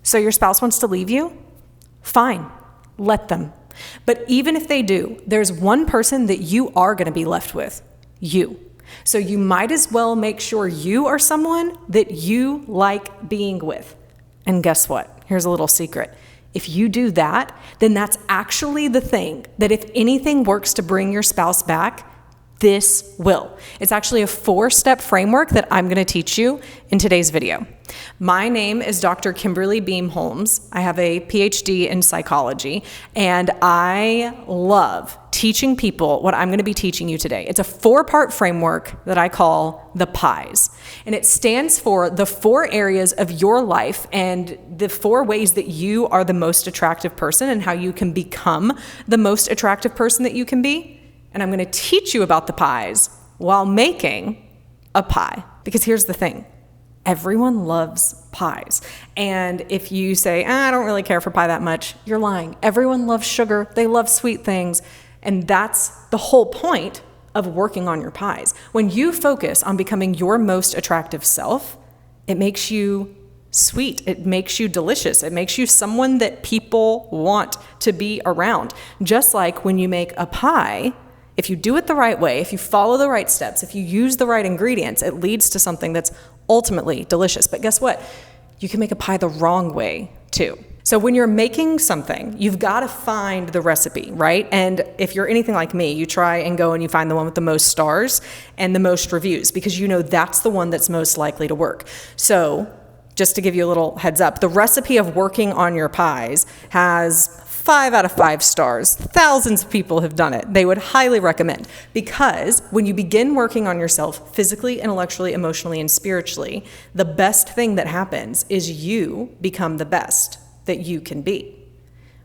So your spouse wants to leave you? Fine, let them. But even if they do, there's one person that you are going to be left with, you. So you might as well make sure you are someone that you like being with. And guess what? Here's a little secret. If you do that, then that's actually the thing that if anything works to bring your spouse back, this will. It's actually a 4-step framework that I'm going to teach you in today's video. My name is Dr. Kimberly Beam Holmes. I have a PhD in psychology, and I love teaching people what I'm going to be teaching you today. It's a 4-part framework that I call the pies, and it stands for the 4 areas of your life and the 4 ways that you are the most attractive person and how you can become the most attractive person that you can be. And I'm going to teach you about the pies while making a pie. Because here's the thing. Everyone loves pies. And if you say, I don't really care for pie that much, you're lying. Everyone loves sugar. They love sweet things. And that's the whole point of working on your pies. When you focus on becoming your most attractive self, it makes you sweet. It makes you delicious. It makes you someone that people want to be around. Just like when you make a pie, if you do it the right way, if you follow the right steps, if you use the right ingredients, it leads to something that's ultimately delicious. But guess what? You can make a pie the wrong way too. So when you're making something, you've got to find the recipe, right? And if you're anything like me, you try and go and you find the one with the most stars and the most reviews because you know that's the one that's most likely to work. So just to give you a little heads up, the recipe of working on your pies has 5 out of 5 stars. Thousands of people have done it. They would highly recommend because when you begin working on yourself physically, intellectually, emotionally, and spiritually, the best thing that happens is you become the best that you can be.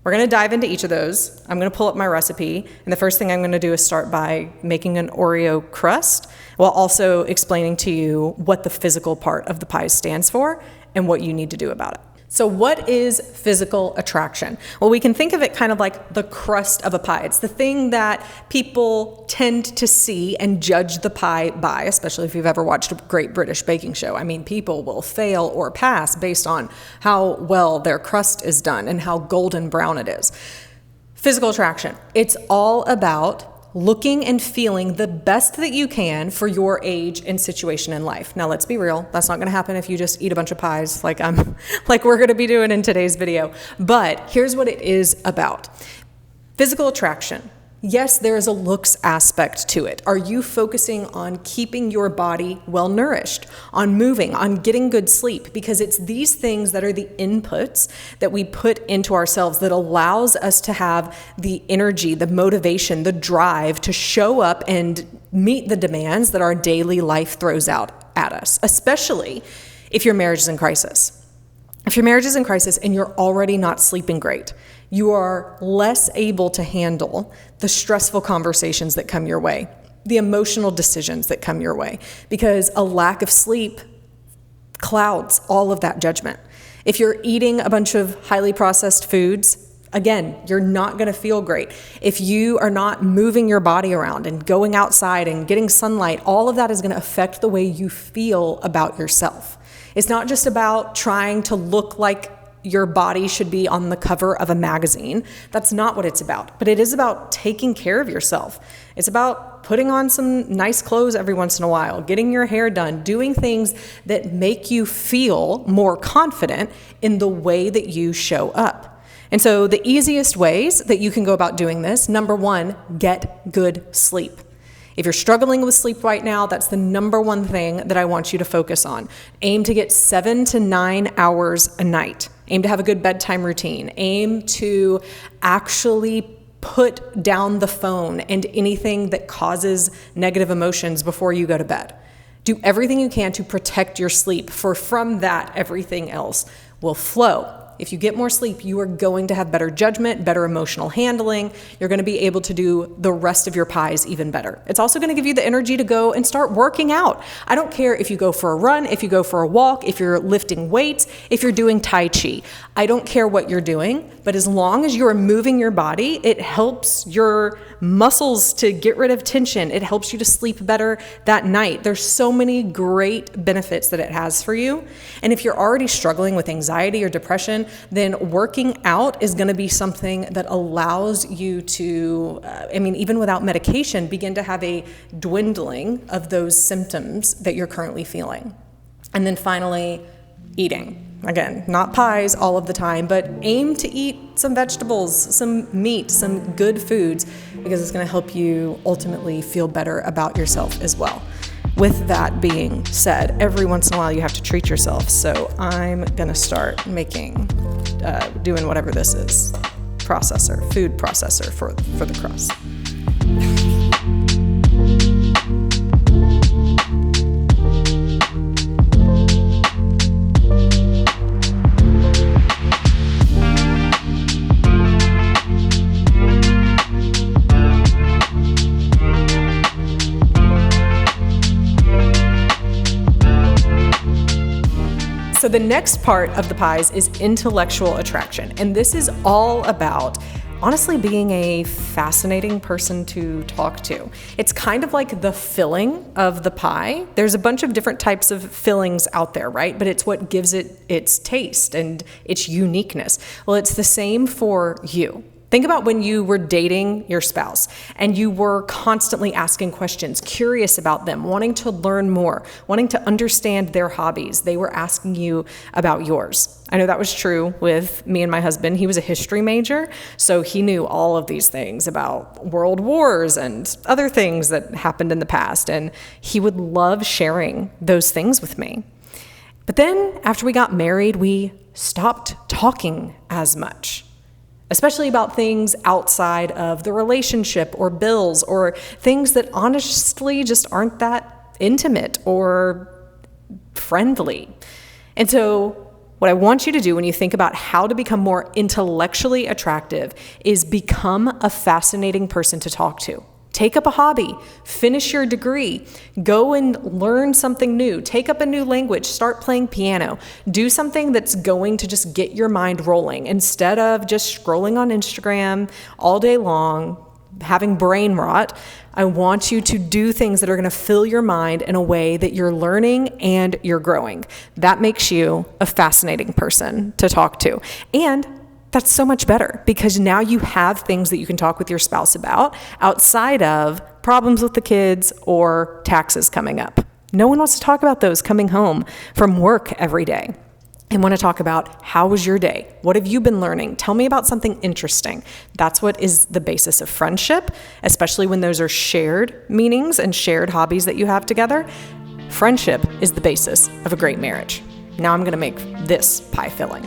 We're going to dive into each of those. I'm going to pull up my recipe, and the first thing I'm going to do is start by making an Oreo crust while also explaining to you what the physical part of the pie stands for and what you need to do about it. So what is physical attraction? Well, we can think of it kind of like the crust of a pie. It's the thing that people tend to see and judge the pie by, especially if you've ever watched a Great British Baking Show. I mean, people will fail or pass based on how well their crust is done and how golden brown it is. Physical attraction. It's all about looking and feeling the best that you can for your age and situation in life. Now, let's be real. That's not going to happen if you just eat a bunch of pies like we're going to be doing in today's video. But here's what it is about. Physical attraction. Yes, there is a looks aspect to it. Are you focusing on keeping your body well nourished, on moving, on getting good sleep? Because it's these things that are the inputs that we put into ourselves that allows us to have the energy, the motivation, the drive to show up and meet the demands that our daily life throws out at us, especially if your marriage is in crisis. If your marriage is in crisis and you're already not sleeping great, you are less able to handle the stressful conversations that come your way, the emotional decisions that come your way, because a lack of sleep clouds all of that judgment. If you're eating a bunch of highly processed foods, again, you're not going to feel great. If you are not moving your body around and going outside and getting sunlight, all of that is going to affect the way you feel about yourself. It's not just about trying to look like your body should be on the cover of a magazine. That's not what it's about. But it is about taking care of yourself. It's about putting on some nice clothes every once in a while, getting your hair done, doing things that make you feel more confident in the way that you show up. And so the easiest ways that you can go about doing this, number 1, get good sleep. If you're struggling with sleep right now, that's the number 1 thing that I want you to focus on. Aim to get 7 to 9 hours a night. Aim to have a good bedtime routine. Aim to actually put down the phone and anything that causes negative emotions before you go to bed. Do everything you can to protect your sleep, for from that, everything else will flow. If you get more sleep, you are going to have better judgment, better emotional handling. You're going to be able to do the rest of your pies even better. It's also going to give you the energy to go and start working out. I don't care if you go for a run, if you go for a walk, if you're lifting weights, if you're doing Tai Chi. I don't care what you're doing, but as long as you are moving your body, it helps your muscles to get rid of tension. It helps you to sleep better that night. There's so many great benefits that it has for you. And if you're already struggling with anxiety or depression, attraction, then working out is going to be something that allows you to, even without medication, begin to have a dwindling of those symptoms that you're currently feeling. And then finally, eating. Again, not pies all of the time, but aim to eat some vegetables, some meat, some good foods, because it's going to help you ultimately feel better about yourself as well. With that being said, every once in a while you have to treat yourself, so I'm going to start doing whatever this is, food processor for the crust. So the next part of the pies is intellectual attraction. And this is all about, honestly, being a fascinating person to talk to. It's kind of like the filling of the pie. There's a bunch of different types of fillings out there, right? But it's what gives it its taste and its uniqueness. Well, it's the same for you. Think about when you were dating your spouse and you were constantly asking questions, curious about them, wanting to learn more, wanting to understand their hobbies. They were asking you about yours. I know that was true with me and my husband. He was a history major, so he knew all of these things about world wars and other things that happened in the past, and he would love sharing those things with me. But then after we got married, we stopped talking as much, especially about things outside of the relationship or bills or things that honestly just aren't that intimate or friendly. And so what I want you to do when you think about how to become more intellectually attractive is become a fascinating person to talk to. Take up a hobby, finish your degree, go and learn something new, take up a new language, start playing piano, do something that's going to just get your mind rolling instead of just scrolling on Instagram all day long, having brain rot. I want you to do things that are going to fill your mind in a way that you're learning and you're growing. That makes you a fascinating person to talk to. And that's so much better because now you have things that you can talk with your spouse about outside of problems with the kids or taxes coming up. No one wants to talk about those coming home from work every day. I want to talk about how was your day? What have you been learning? Tell me about something interesting. That's what is the basis of friendship, especially when those are shared meanings and shared hobbies that you have together. Friendship is the basis of a great marriage. Now I'm going to make this pie filling.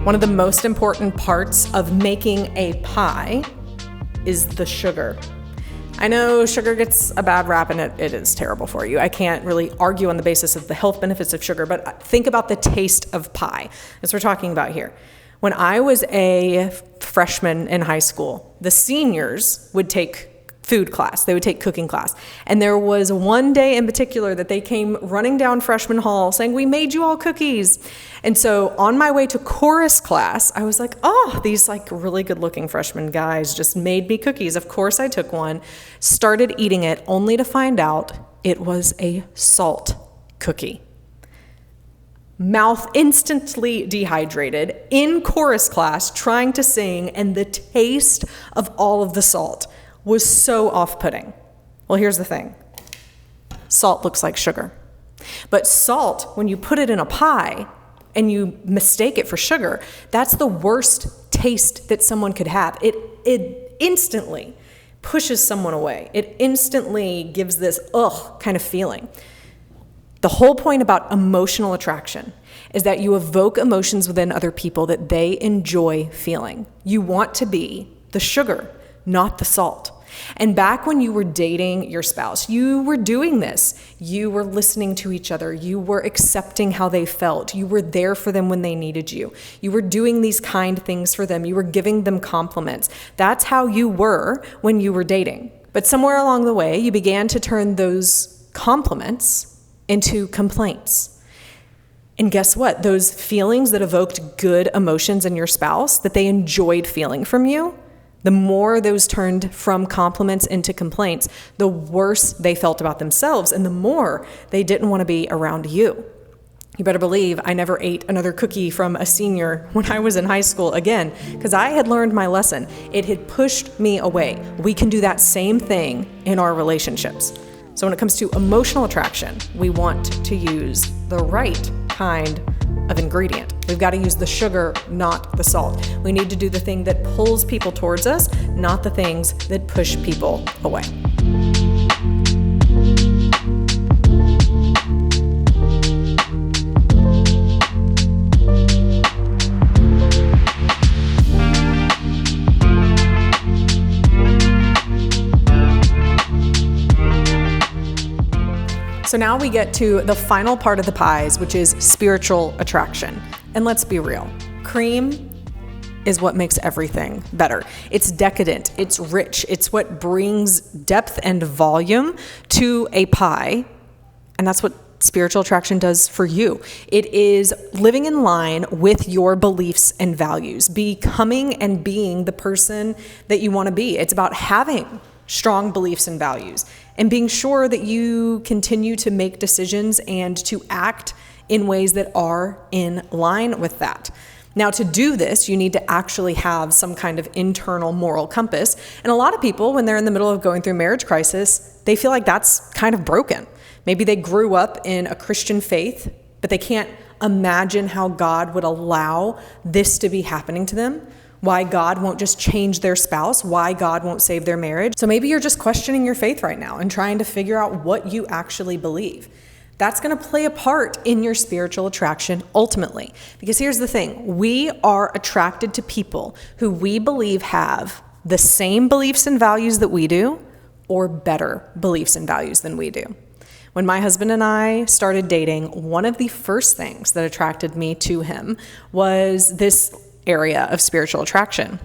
One of the most important parts of making a pie is the sugar. I know sugar gets a bad rap and it is terrible for you. I can't really argue on the basis of the health benefits of sugar, but think about the taste of pie. That's what we're talking about here. When I was a freshman in high school, the seniors would take food class. They would take cooking class. And there was one day in particular that they came running down freshman hall saying, "We made you all cookies." And so on my way to chorus class, I was like, oh, these really good looking freshman guys just made me cookies. Of course I took one, started eating it, only to find out it was a salt cookie. Mouth instantly dehydrated in chorus class trying to sing, and the taste of all of the salt was so off-putting. Well, here's the thing. Salt looks like sugar. But salt, when you put it in a pie and you mistake it for sugar, that's the worst taste that someone could have. It instantly pushes someone away. It instantly gives this kind of feeling. The whole point about emotional attraction is that you evoke emotions within other people that they enjoy feeling. You want to be the sugar, not the salt. And back when you were dating your spouse, you were doing this. You were listening to each other. You were accepting how they felt. You were there for them when they needed you. You were doing these kind things for them. You were giving them compliments. That's how you were when you were dating. But somewhere along the way, you began to turn those compliments into complaints. And guess what? Those feelings that evoked good emotions in your spouse, that they enjoyed feeling from you, The more those turned from compliments into complaints, the worse they felt about themselves and the more they didn't want to be around you. You better believe I never ate another cookie from a senior when I was in high school again, because I had learned my lesson. It had pushed me away. We can do that same thing in our relationships. So when it comes to emotional attraction, we want to use the right kind of ingredient. We've got to use the sugar, not the salt. We need to do the thing that pulls people towards us, not the things that push people away. So now we get to the final part of the pies, which is spiritual attraction. And let's be real, cream is what makes everything better. It's decadent, it's rich, it's what brings depth and volume to a pie. And that's what spiritual attraction does for you. It is living in line with your beliefs and values, becoming and being the person that you want to be. It's about having strong beliefs and values and being sure that you continue to make decisions and to act in ways that are in line with that. Now, to do this, you need to actually have some kind of internal moral compass. And a lot of people, when they're in the middle of going through marriage crisis, they feel like that's kind of broken. Maybe they grew up in a Christian faith, but they can't imagine how God would allow this to be happening to them, why God won't just change their spouse, why God won't save their marriage. So maybe you're just questioning your faith right now and trying to figure out what you actually believe. That's going to play a part in your spiritual attraction ultimately. Because here's the thing, we are attracted to people who we believe have the same beliefs and values that we do, or better beliefs and values than we do. When my husband and I started dating, one of the first things that attracted me to him was this area of spiritual attraction.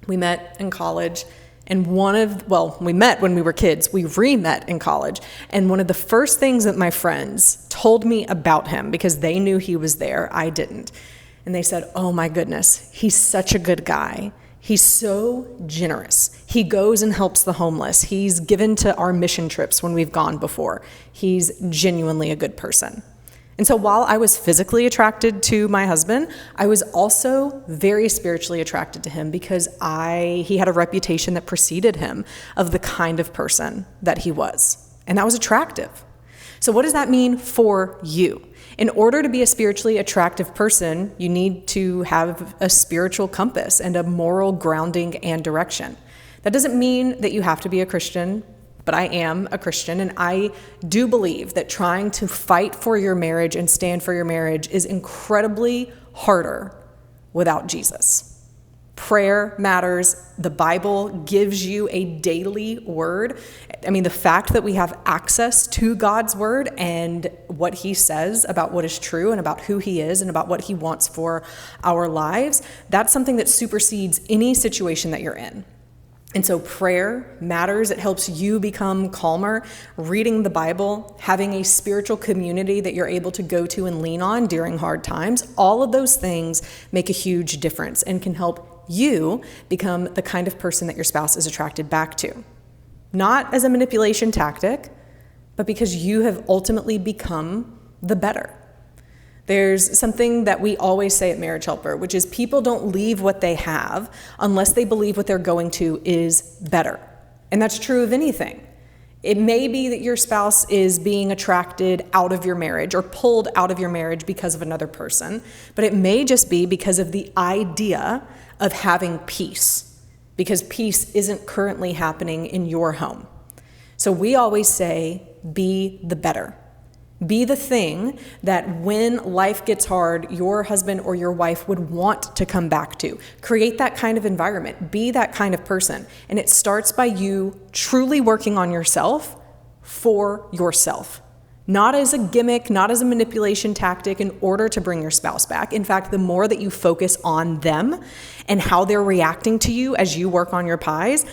We met in college, and we met when we were kids. We re-met in college. And one of the first things that my friends told me about him, because they knew he was there, I didn't. And they said, "Oh my goodness, he's such a good guy. He's so generous. He goes and helps the homeless. He's given to our mission trips when we've gone before. He's genuinely a good person." And so while I was physically attracted to my husband, I was also very spiritually attracted to him because he had a reputation that preceded him of the kind of person that he was. And that was attractive. So what does that mean for you? In order to be a spiritually attractive person, you need to have a spiritual compass and a moral grounding and direction. That doesn't mean that you have to be a Christian, but I am a Christian, and I do believe that trying to fight for your marriage and stand for your marriage is incredibly harder without Jesus. Prayer matters. The Bible gives you a daily word. I mean, the fact that we have access to God's word and what he says about what is true and about who he is and about what he wants for our lives, that's something that supersedes any situation that you're in. And so prayer matters. It helps you become calmer. Reading the Bible, having a spiritual community that you're able to go to and lean on during hard times, all of those things make a huge difference and can help you become the kind of person that your spouse is attracted back to. Not as a manipulation tactic, but because you have ultimately become the better. There's something that we always say at Marriage Helper, which is people don't leave what they have unless they believe what they're going to is better. And that's true of anything. It may be that your spouse is being attracted out of your marriage or pulled out of your marriage because of another person, but it may just be because of the idea of having peace, because peace isn't currently happening in your home. So we always say, be the better. Be the thing that when life gets hard, your husband or your wife would want to come back to. Create that kind of environment. Be that kind of person. And it starts by you truly working on yourself for yourself. Not as a gimmick, not as a manipulation tactic in order to bring your spouse back. In fact, the more that you focus on them and how they're reacting to you as you work on your pies,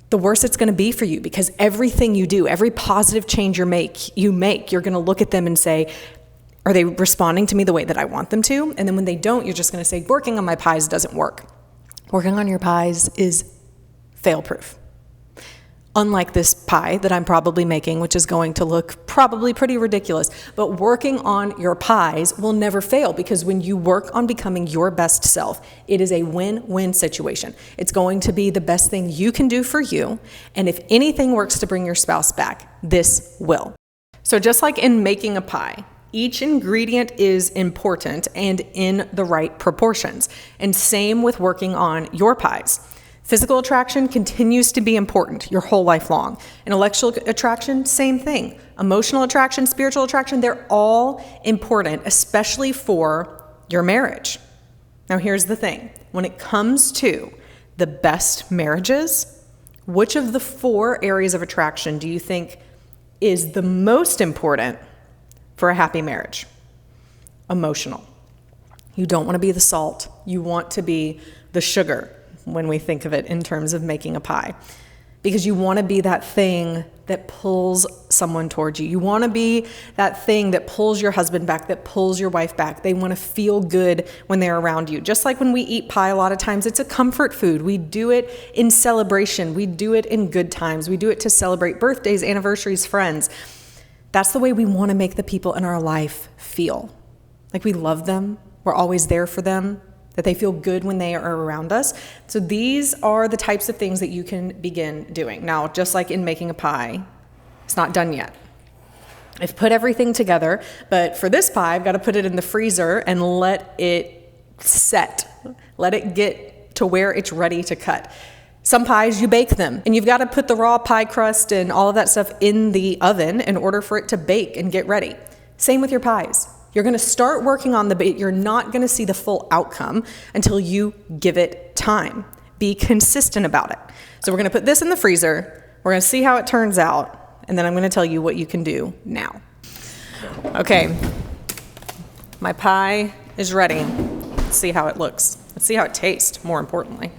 the worse it's going to be for you, because everything you do, every positive change you make, you're going to look at them and say, are they responding to me the way that I want them to? And then when they don't, you're just going to say, working on my pies doesn't work. Working on your pies is fail-proof. Unlike this pie that I'm probably making, which is going to look probably pretty ridiculous, but working on your pies will never fail, because when you work on becoming your best self, it is a win-win situation. It's going to be the best thing you can do for you, and if anything works to bring your spouse back, this will. So just like in making a pie, each ingredient is important and in the right proportions, and same with working on your pies. Physical attraction continues to be important your whole life long. Intellectual attraction, same thing. Emotional attraction, spiritual attraction, they're all important, especially for your marriage. Now, here's the thing. When it comes to the best marriages, which of the 4 areas of attraction do you think is the most important for a happy marriage? Emotional. You don't want to be the salt. You want to be the sugar, when we think of it in terms of making a pie, because you want to be that thing that pulls someone towards you. You want to be that thing that pulls your husband back, that pulls your wife back. They want to feel good when they're around you. Just like when we eat pie, a lot of times it's a comfort food. We do it in celebration. We do it in good times. We do it to celebrate birthdays, anniversaries, friends. That's the way we want to make the people in our life feel. Like we love them. We're always there for them, that they feel good when they are around us. So these are the types of things that you can begin doing. Now, just like in making a pie, it's not done yet. I've put everything together, but for this pie, I've got to put it in the freezer and let it set. Let it get to where it's ready to cut. Some pies, you bake them, and you've got to put the raw pie crust and all of that stuff in the oven in order for it to bake and get ready. Same with your pies. You're going to start working on the bait. You're not going to see the full outcome until you give it time. Be consistent about it. So we're going to put this in the freezer. We're going to see how it turns out. And then I'm going to tell you what you can do now. Okay. My pie is ready. Let's see how it looks. Let's see how it tastes, more importantly.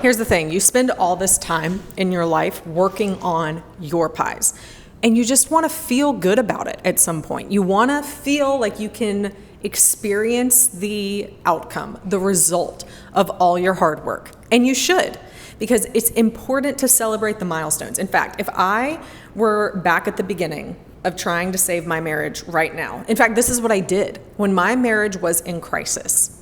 Here's the thing. You spend all this time in your life working on your pies. And you just want to feel good about it at some point. You want to feel like you can experience the outcome, the result of all your hard work. And you should, because it's important to celebrate the milestones. In fact, if I were back at the beginning of trying to save my marriage right now, in fact, this is what I did when my marriage was in crisis.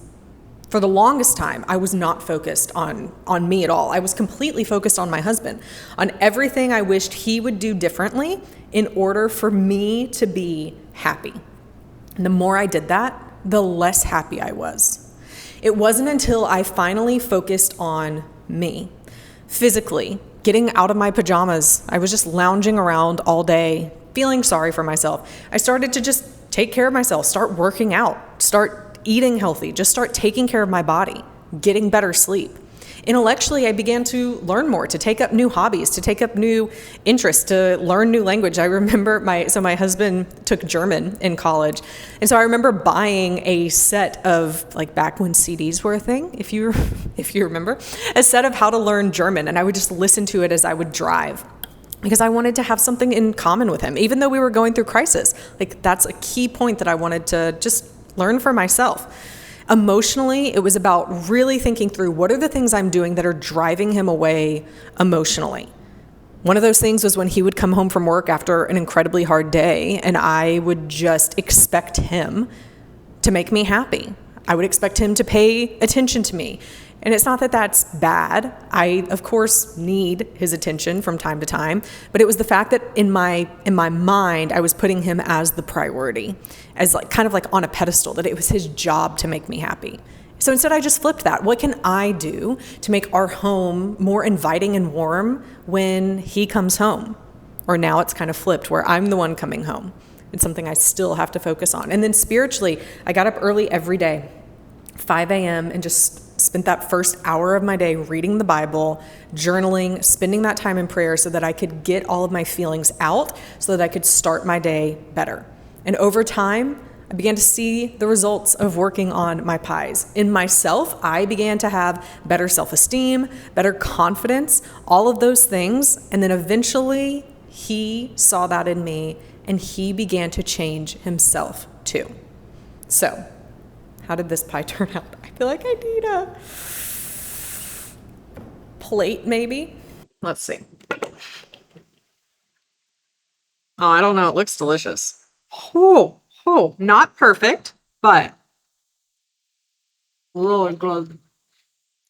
For the longest time, I was not focused on me at all. I was completely focused on my husband, on everything I wished he would do differently in order for me to be happy. And the more I did that, the less happy I was. It wasn't until I finally focused on me, physically, getting out of my pajamas. I was just lounging around all day, feeling sorry for myself. I started to just take care of myself, start working out, start eating healthy, just start taking care of my body, getting better sleep. Intellectually, I began to learn more, to take up new hobbies, to take up new interests, to learn new language. I remember my husband took German in college. And so I remember buying a set of, like back when CDs were a thing, if you remember, a set of how to learn German. And I would just listen to it as I would drive, because I wanted to have something in common with him, even though we were going through crisis. Like that's a key point that I wanted to just learn for myself. Emotionally, it was about really thinking through what are the things I'm doing that are driving him away emotionally. One of those things was when he would come home from work after an incredibly hard day, and I would just expect him to make me happy. I would expect him to pay attention to me. And it's not that that's bad. I, of course, need his attention from time to time, but it was the fact that in my mind, I was putting him as the priority, as like kind of like on a pedestal, that it was his job to make me happy. So instead, I just flipped that. What can I do to make our home more inviting and warm when he comes home? Or now it's kind of flipped where I'm the one coming home. It's something I still have to focus on. And then spiritually, I got up early every day, 5 a.m., and just spent that first hour of my day reading the Bible, journaling, spending that time in prayer so that I could get all of my feelings out so that I could start my day better. And over time, I began to see the results of working on my pies. In myself, I began to have better self-esteem, better confidence, all of those things. And then eventually he saw that in me and he began to change himself too. So, how did this pie turn out? I feel like I need a plate, maybe. Let's see. Oh, I don't know. It looks delicious. Not perfect, but really good.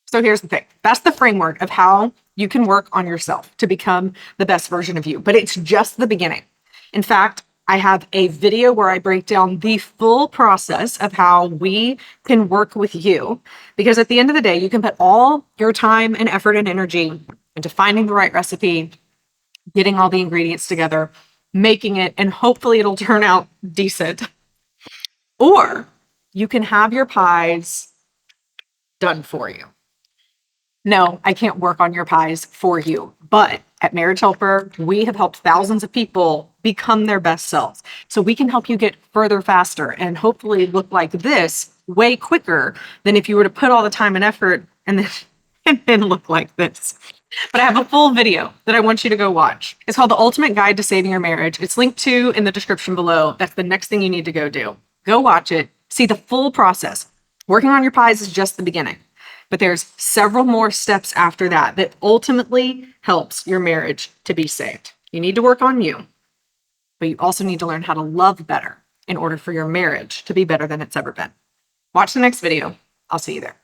So here's the thing. That's the framework of how you can work on yourself to become the best version of you. But it's just the beginning. In fact, I have a video where I break down the full process of how we can work with you. Because at the end of the day, you can put all your time and effort and energy into finding the right recipe, getting all the ingredients together, making it, and hopefully it'll turn out decent. Or you can have your pies done for you. No, I can't work on your pies for you. But at Marriage Helper, we have helped thousands of people become their best selves. So we can help you get further faster and hopefully look like this way quicker than if you were to put all the time and effort and then, and then look like this. But I have a full video that I want you to go watch. It's called The Ultimate Guide to Saving Your Marriage. It's linked to in the description below. That's the next thing you need to go do. Go watch it. See the full process. Working on your pies is just the beginning. But there's several more steps after that that ultimately helps your marriage to be saved. You need to work on you, but you also need to learn how to love better in order for your marriage to be better than it's ever been. Watch the next video. I'll see you there.